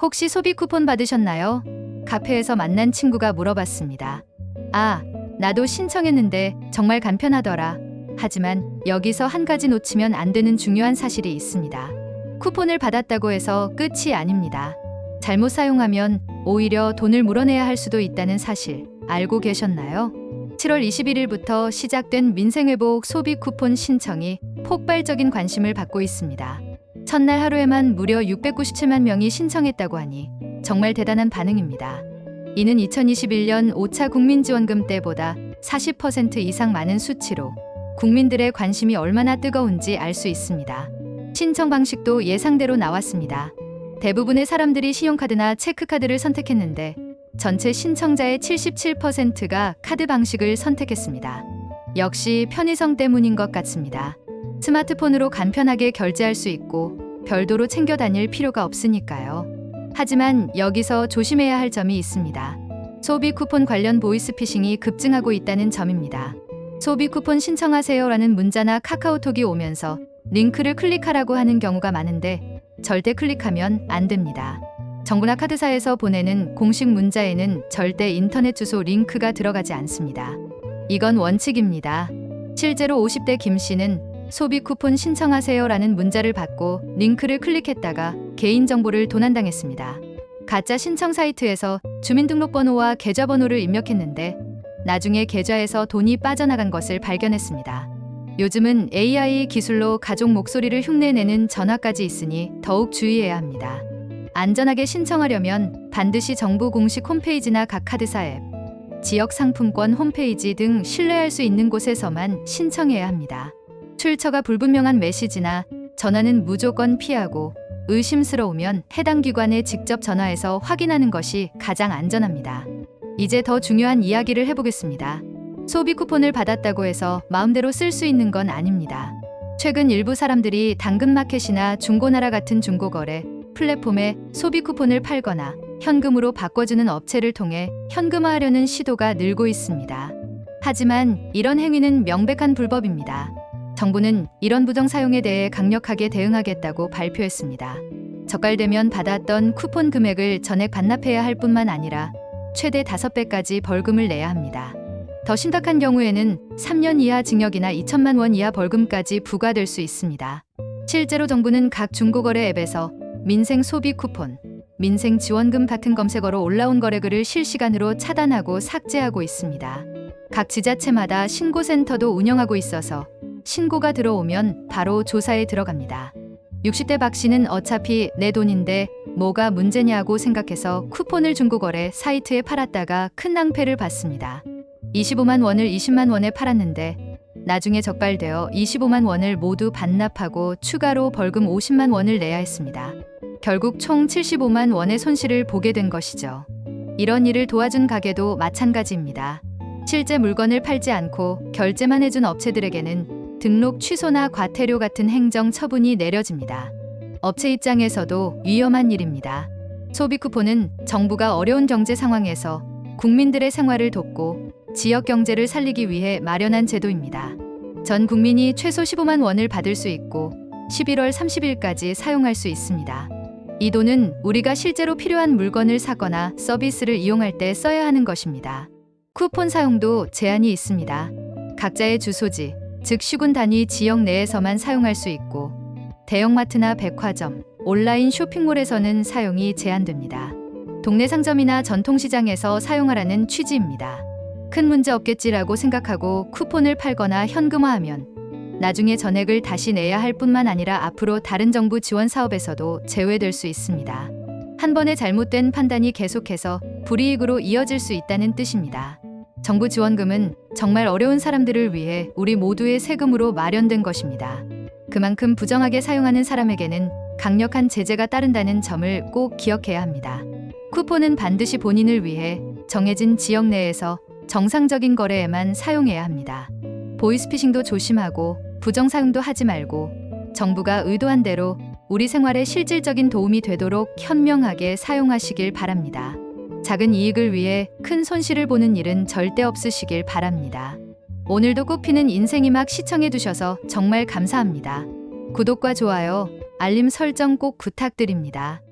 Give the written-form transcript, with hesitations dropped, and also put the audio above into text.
혹시 소비 쿠폰 받으셨나요? 카페에서 만난 친구가 물어봤습니다. 아, 나도 신청했는데 정말 간편하더라. 하지만 여기서 한 가지 놓치면 안 되는 중요한 사실이 있습니다. 쿠폰을 받았다고 해서 끝이 아닙니다. 잘못 사용하면 오히려 돈을 물어내야 할 수도 있다는 사실 알고 계셨나요? 7월 21일부터 시작된 민생회복 소비 쿠폰 신청이 폭발적인 관심을 받고 있습니다. 첫날 하루에만 무려 697만 명이 신청했다고 하니 정말 대단한 반응입니다. 이는 2021년 5차 국민지원금 때보다 40% 이상 많은 수치로 국민들의 관심이 얼마나 뜨거운지 알 수 있습니다. 신청 방식도 예상대로 나왔습니다. 대부분의 사람들이 신용카드나 체크카드를 선택했는데 전체 신청자의 77%가 카드 방식을 선택했습니다. 역시 편의성 때문인 것 같습니다. 스마트폰으로 간편하게 결제할 수 있고 별도로 챙겨 다닐 필요가 없으니까요. 하지만 여기서 조심해야 할 점이 있습니다. 소비 쿠폰 관련 보이스피싱이 급증하고 있다는 점입니다. 소비 쿠폰 신청하세요라는 문자나 카카오톡이 오면서 링크를 클릭하라고 하는 경우가 많은데 절대 클릭하면 안 됩니다. 정부나 카드사에서 보내는 공식 문자에는 절대 인터넷 주소 링크가 들어가지 않습니다. 이건 원칙입니다. 실제로 50대 김 씨는 소비 쿠폰 신청하세요라는 문자를 받고 링크를 클릭했다가 개인정보를 도난당했습니다. 가짜 신청 사이트에서 주민등록번호와 계좌번호를 입력했는데 나중에 계좌에서 돈이 빠져나간 것을 발견했습니다. 요즘은 AI 기술로 가족 목소리를 흉내내는 전화까지 있으니 더욱 주의해야 합니다. 안전하게 신청하려면 반드시 정부 공식 홈페이지나 각 카드사 앱, 지역 상품권 홈페이지 등 신뢰할 수 있는 곳에서만 신청해야 합니다. 출처가 불분명한 메시지나 전화는 무조건 피하고 의심스러우면 해당 기관에 직접 전화해서 확인하는 것이 가장 안전합니다. 이제 더 중요한 이야기를 해보겠습니다. 소비 쿠폰을 받았다고 해서 마음대로 쓸 수 있는 건 아닙니다. 최근 일부 사람들이 당근마켓이나 중고나라 같은 중고거래 플랫폼에 소비 쿠폰을 팔거나 현금으로 바꿔주는 업체를 통해 현금화하려는 시도가 늘고 있습니다. 하지만 이런 행위는 명백한 불법입니다. 정부는 이런 부정 사용에 대해 강력하게 대응하겠다고 발표했습니다. 적발되면 받았던 쿠폰 금액을 전액 반납해야 할 뿐만 아니라 최대 5배까지 벌금을 내야 합니다. 더 심각한 경우에는 3년 이하 징역이나 2천만 원 이하 벌금까지 부과될 수 있습니다. 실제로 정부는 각 중고거래 앱에서 민생 소비 쿠폰, 민생 지원금 같은 검색어로 올라온 거래글을 실시간으로 차단하고 삭제하고 있습니다. 각 지자체마다 신고센터도 운영하고 있어서 신고가 들어오면 바로 조사에 들어갑니다. 60대 박 씨는 어차피 내 돈인데 뭐가 문제냐고 생각해서 쿠폰을 중고거래 사이트에 팔았다가 큰 낭패를 봤습니다. 25만 원을 20만 원에 팔았는데 나중에 적발되어 25만 원을 모두 반납하고 추가로 벌금 50만 원을 내야 했습니다. 결국 총 75만 원의 손실을 보게 된 것이죠. 이런 일을 도와준 가게도 마찬가지입니다. 실제 물건을 팔지 않고 결제만 해준 업체들에게는 등록 취소나 과태료 같은 행정 처분이 내려집니다. 업체 입장에서도 위험한 일입니다. 소비 쿠폰은 정부가 어려운 경제 상황에서 국민들의 생활을 돕고 지역 경제를 살리기 위해 마련한 제도입니다. 전 국민이 최소 15만 원을 받을 수 있고 11월 30일까지 사용할 수 있습니다. 이 돈은 우리가 실제로 필요한 물건을 사거나 서비스를 이용할 때 써야 하는 것입니다. 쿠폰 사용도 제한이 있습니다. 각자의 주소지, 즉 시군 단위 지역 내에서만 사용할 수 있고 대형마트나 백화점, 온라인 쇼핑몰에서는 사용이 제한됩니다. 동네 상점이나 전통시장에서 사용하라는 취지입니다. 큰 문제 없겠지라고 생각하고 쿠폰을 팔거나 현금화하면 나중에 전액을 다시 내야 할 뿐만 아니라 앞으로 다른 정부 지원 사업에서도 제외될 수 있습니다. 한 번의 잘못된 판단이 계속해서 불이익으로 이어질 수 있다는 뜻입니다. 정부 지원금은 정말 어려운 사람들을 위해 우리 모두의 세금으로 마련된 것입니다. 그만큼 부정하게 사용하는 사람에게는 강력한 제재가 따른다는 점을 꼭 기억해야 합니다. 쿠폰은 반드시 본인을 위해 정해진 지역 내에서 정상적인 거래에만 사용해야 합니다. 보이스피싱도 조심하고 부정 사용도 하지 말고 정부가 의도한 대로 우리 생활에 실질적인 도움이 되도록 현명하게 사용하시길 바랍니다. 작은 이익을 위해 큰 손실을 보는 일은 절대 없으시길 바랍니다. 오늘도 꽃피는 인생이막 시청해주셔서 정말 감사합니다. 구독과 좋아요, 알림 설정 꼭 부탁드립니다.